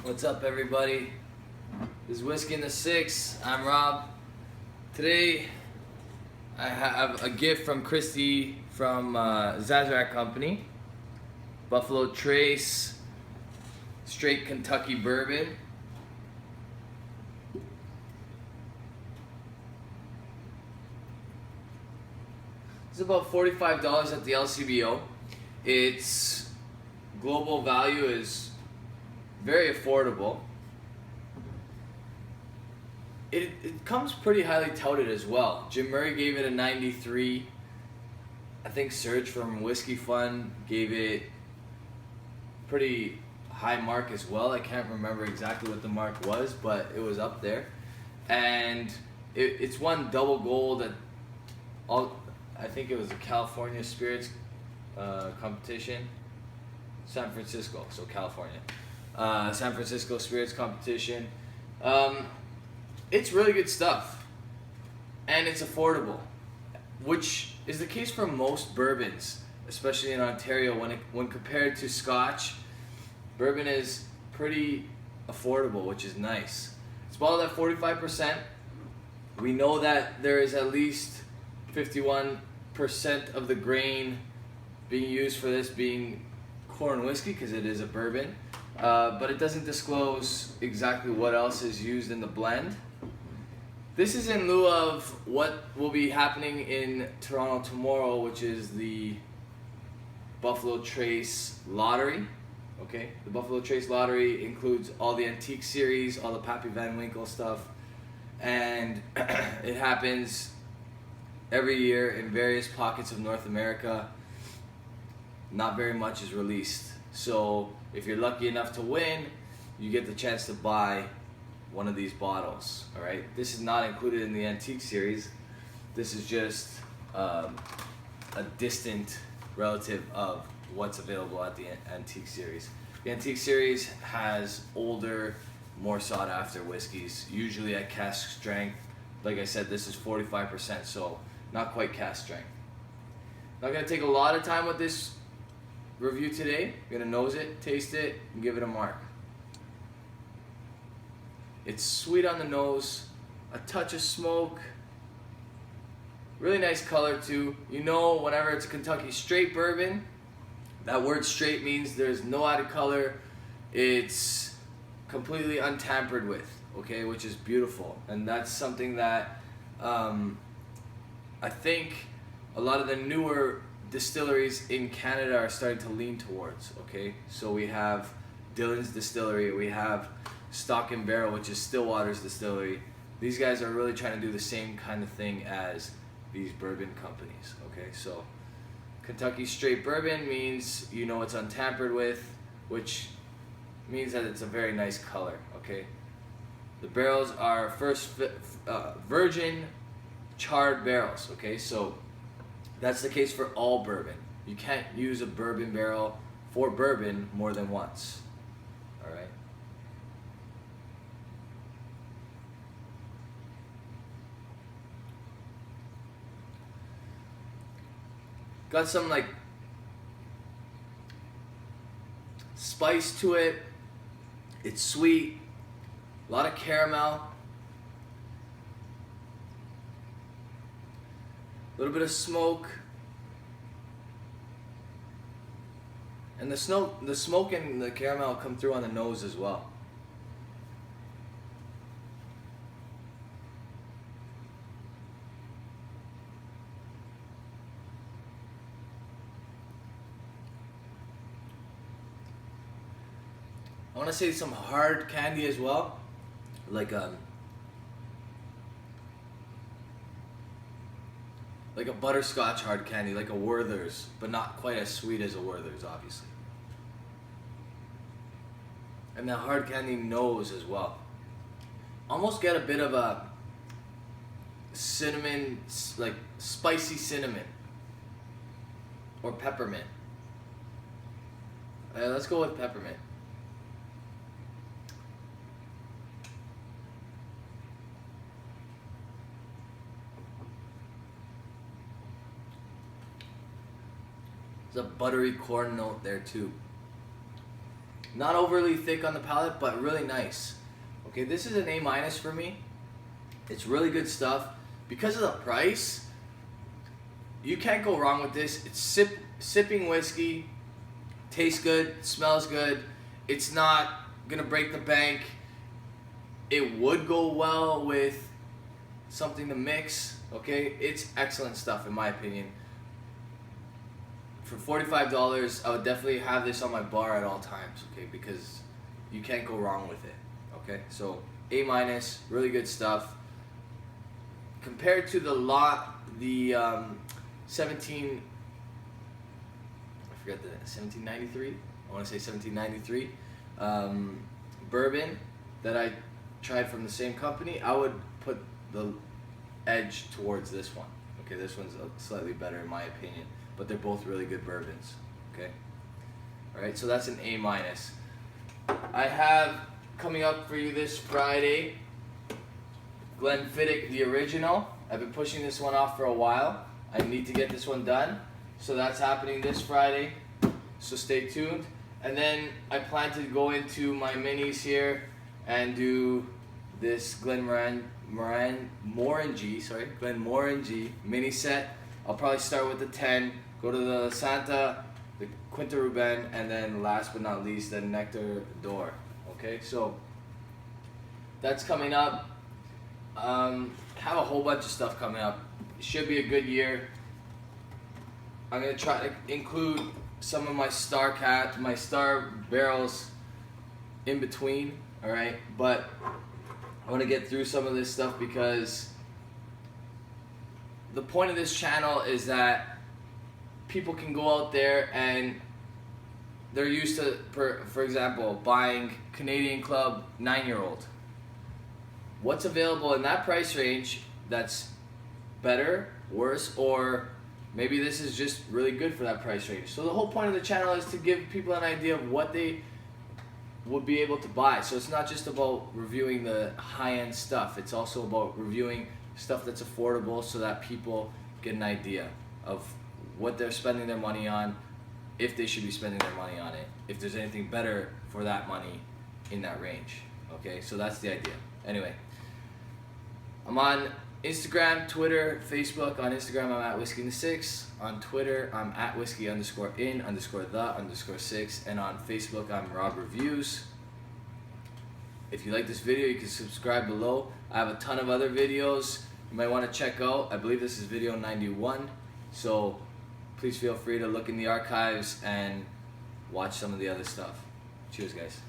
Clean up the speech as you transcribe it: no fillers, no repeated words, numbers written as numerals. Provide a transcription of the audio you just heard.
What's up, everybody? This is Whiskey in the Six. I'm Rob. Today, I have a gift from Christy from Zazarak Company. Buffalo Trace, straight Kentucky bourbon. It's about $45 at the LCBO. Its global value is very affordable. It comes pretty highly touted as well. Jim Murray gave it a 93. I think Serge from Whiskey Fun gave it pretty high mark as well. I can't remember exactly what the mark was, but it was up there. And it's won double gold at all. I think it was the California Spirits competition. San Francisco, so California. San Francisco Spirits competition. It's really good stuff, and it's affordable, which is the case for most bourbons, especially in Ontario. When compared to Scotch, bourbon is pretty affordable, which is nice. It's bottled at 45%. We know that there is at least 51% of the grain being used for this being corn whiskey, because it is a bourbon. But it doesn't disclose exactly what else is used in the blend. This is in lieu of what will be happening in Toronto tomorrow, which is the Buffalo Trace Lottery. Okay, the Buffalo Trace Lottery includes all the antique series, all the Pappy Van Winkle stuff, and it happens every year in various pockets of North America. Not very much is released. So if you're lucky enough to win, you get the chance to buy one of these bottles. All right, this is not included in the antique series. This is just a distant relative of what's available at the antique series. The antique series has older, more sought after whiskeys, usually at cask strength. Like I said, this is 45%, so not quite cask strength. Not gonna take a lot of time with this review today. I'm gonna nose it, taste it, and give it a mark. It's sweet on the nose, a touch of smoke, really nice color too. You know, whenever it's a Kentucky straight bourbon, that word straight means there's no added color. It's completely untampered with, okay, which is beautiful. And that's something that I think a lot of the newer distilleries in Canada are starting to lean towards, okay? So we have Dillon's Distillery, we have Stock and Barrel, which is Stillwater's distillery. These guys are really trying to do the same kind of thing as these bourbon companies, okay? So Kentucky straight bourbon means you know it's untampered with, which means that it's a very nice color, okay? The barrels are first virgin charred barrels, okay? So that's the case for all bourbon. You can't use a bourbon barrel for bourbon more than once. All right. Got some like spice to it. It's sweet. A lot of caramel. A little bit of smoke, and the smoke and the caramel come through on the nose as well. I want to say some hard candy as well, like a butterscotch hard candy, like a Werther's, but not quite as sweet as a Werther's, obviously. And that hard candy nose as well. Almost get a bit of a cinnamon, like spicy cinnamon or peppermint. Let's go with peppermint. There's a buttery corn note there too. Not overly thick on the palate, but really nice. Okay, this is an A- for me. It's really good stuff. Because of the price, you can't go wrong with this. It's sipping whiskey, tastes good, smells good. It's not gonna break the bank. It would go well with something to mix. Okay, it's excellent stuff in my opinion. For $45, I would definitely have this on my bar at all times. Okay, because you can't go wrong with it. Okay, so A-, really good stuff. Compared to the 17, I forget the 1793. I want to say 1793 bourbon that I tried from the same company. I would put the edge towards this one. Okay, this one's slightly better in my opinion, but they're both really good bourbons. Okay, all right. So that's an A-. I have coming up for you this Friday, Glenfiddich, the original. I've been pushing this one off for a while. I need to get this one done. So that's happening this Friday. So stay tuned. And then I plan to go into my minis here and do this Glenmorangie mini set. I'll probably start with the 10, go to the Santa, the Quinta Ruben, and then last but not least, the Nectar d'Or. Okay, so that's coming up. Have a whole bunch of stuff coming up. It should be a good year. I'm gonna try to include some of my star barrels in between. All right, but I want to get through some of this stuff because the point of this channel is that people can go out there and they're used to, for example, buying Canadian Club 9-year-old. What's available in that price range that's better, worse, or maybe this is just really good for that price range. So the whole point of the channel is to give people an idea of what they would be able to buy. So it's not just about reviewing the high-end stuff. It's also about reviewing stuff that's affordable so that people get an idea of what they're spending their money on, if they should be spending their money on it, if there's anything better for that money in that range. Okay, so that's the idea. Anyway, I'm on Instagram, Twitter, Facebook. On Instagram, I'm at Whisky in the 6. On Twitter, I'm at Whisky_in_the_6. And on Facebook, I'm Rob Reviews. If you like this video, you can subscribe below. I have a ton of other videos you might want to check out. I believe this is video 91. So please feel free to look in the archives and watch some of the other stuff. Cheers, guys.